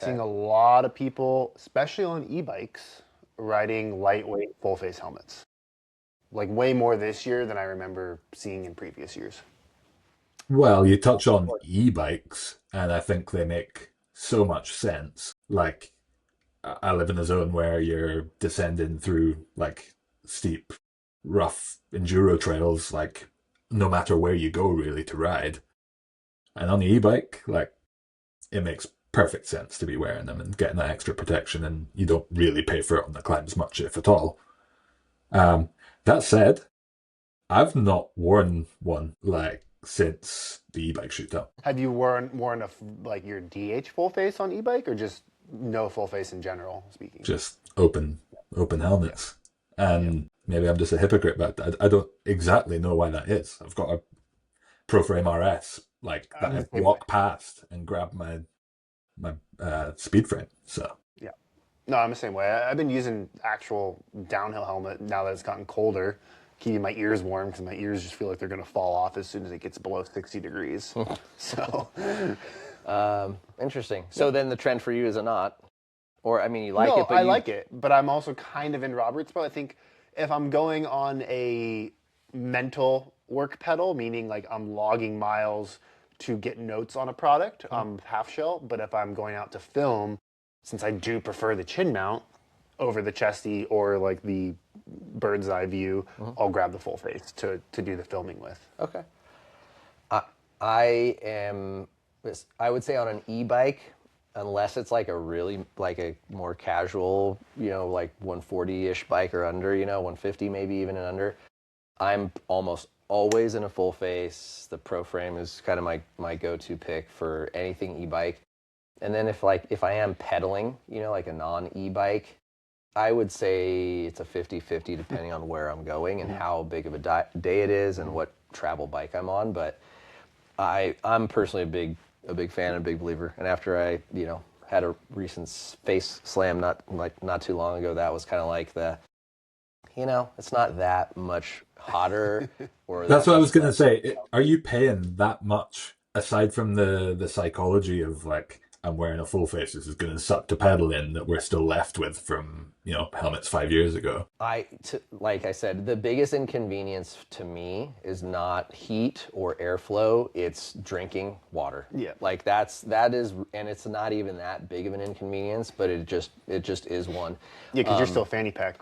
Seeing Okay. a lot of people, especially on e-bikes, riding lightweight full face helmets. Like way more this year than I remember seeing in previous years. Well, you touch on e-bikes, and I think they make so much sense. Like, I live in a zone where you're descending through like steep, rough enduro trails, like no matter where you go, really, to ride. And on the e-bike, like it makes perfect sense to be wearing them and getting that extra protection, and you don't really pay for it on the climbs much, if at all. Um, that said, I've not worn one like since the e-bike shootout. Have you worn like your DH full face on e-bike or just no full face in general speaking? Just open Yeah. helmets. Yeah. And maybe I'm just a hypocrite, but I don't exactly know why that is. I've got a Pro Frame RS like that I'm I the same way. walk past and grab my speed frame. So Yeah. No, I'm the same way. I've been using actual downhill helmet now that it's gotten colder, keeping my ears warm because my ears just feel like they're going to fall off as soon as it gets below 60 degrees. So, Interesting. So then the trend for you is a not, or I mean, you like no, it, but I you like it, but I'm also kind of in Robert's boat. I think if I'm going on a mental work pedal, meaning like I'm logging miles to get notes on a product, I'm half shell. But if I'm going out to film, since I do prefer the chin mount over the chesty or like the bird's eye view, I'll grab the full face to do the filming with. okay. I am, I would say on an e-bike, unless it's like a really, like a more casual, like 140-ish bike or under, 150 maybe even and under, I'm almost always in a full face. The Pro Frame is kind of my go-to pick for anything e-bike. And then if I am pedaling, like a non-e-bike, I would say it's a 50-50 depending on where I'm going and how big of a day it is and what travel bike I'm on. But I'm personally a big fan and a big believer. And after I had a recent face slam not too long ago, that was kind of like it's not that much hotter or that's that what I much was gonna less. say. Are you paying that much aside from the psychology of like I'm wearing a full face? This is gonna suck to pedal in that we're still left with from helmets 5 years ago. Like I said, the biggest inconvenience to me is not heat or airflow. It's drinking water. Yeah. Like that is, and it's not even that big of an inconvenience, but it just is one. Yeah, because you're still a fanny pack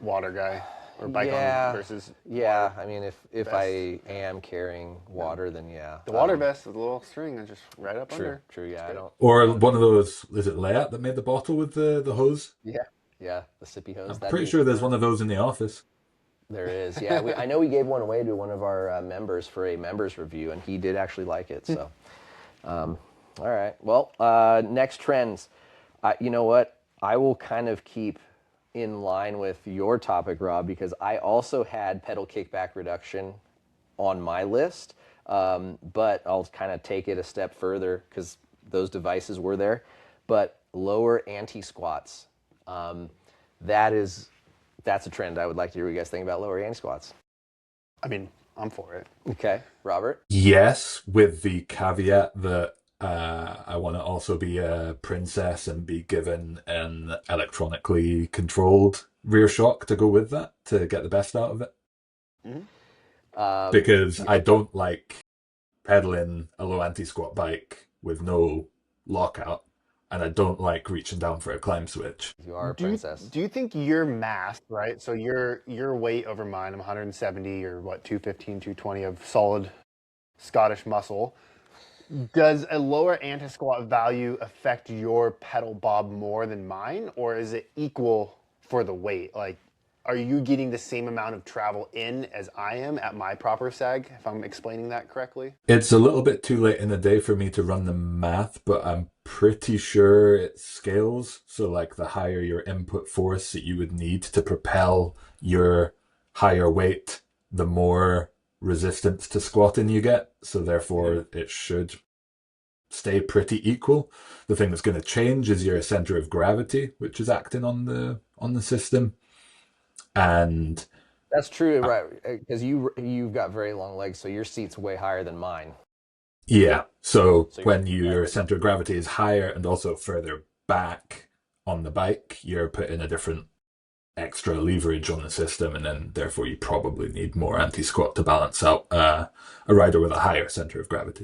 water guy or bike on Yeah, versus yeah. water I mean, if vest. I am carrying water, then yeah. The water vest is a little string and just right up True, under. true. Yeah, I don't. Or I don't one do. of those, is it Layat that made the bottle with the hose? Yeah, yeah. The sippy hose. I'm That'd pretty be. sure there's one of those in the office. There is. Yeah, I know we gave one away to one of our members for a members review, and he did actually like it. So, all right. Well, next trends. You know what? I will kind of keep in line with your topic, Rob, because I also had pedal kickback reduction on my list, but I'll kind of take it a step further because those devices were there. But lower anti squats. That is that's a trend. I would like to hear what you guys think about lower anti squats. I mean, I'm for it. Okay, Robert. Yes, with the caveat that I want to also be a princess and be given an electronically controlled rear shock to go with that to get the best out of it. Because I don't like pedaling a low anti squat bike with no lockout, and I don't like reaching down for a climb switch. You are a Do you, princess. do you think your mass, right? So your weight over mine, I'm 170 or what, 215, 220 of solid Scottish muscle. Does a lower anti-squat value affect your pedal bob more than mine, or is it equal for the weight? Like, are you getting the same amount of travel in as I am at my proper sag, if I'm explaining that correctly? It's a little bit too late in the day for me to run the math, but I'm pretty sure it scales. So, like, the higher your input force that you would need to propel your higher weight, the more resistance to squatting you get. So, therefore, it should stay pretty equal. The thing that's going to change is your center of gravity, which is acting on the system. And That's true, right? Because you've got very long legs, so your seat's way higher than mine. Yeah. So So you're when your leveraging. center of gravity is higher and also further back on the bike, you're putting a different extra leverage on the system, and then therefore you probably need more anti-squat to balance out a rider with a higher center of gravity.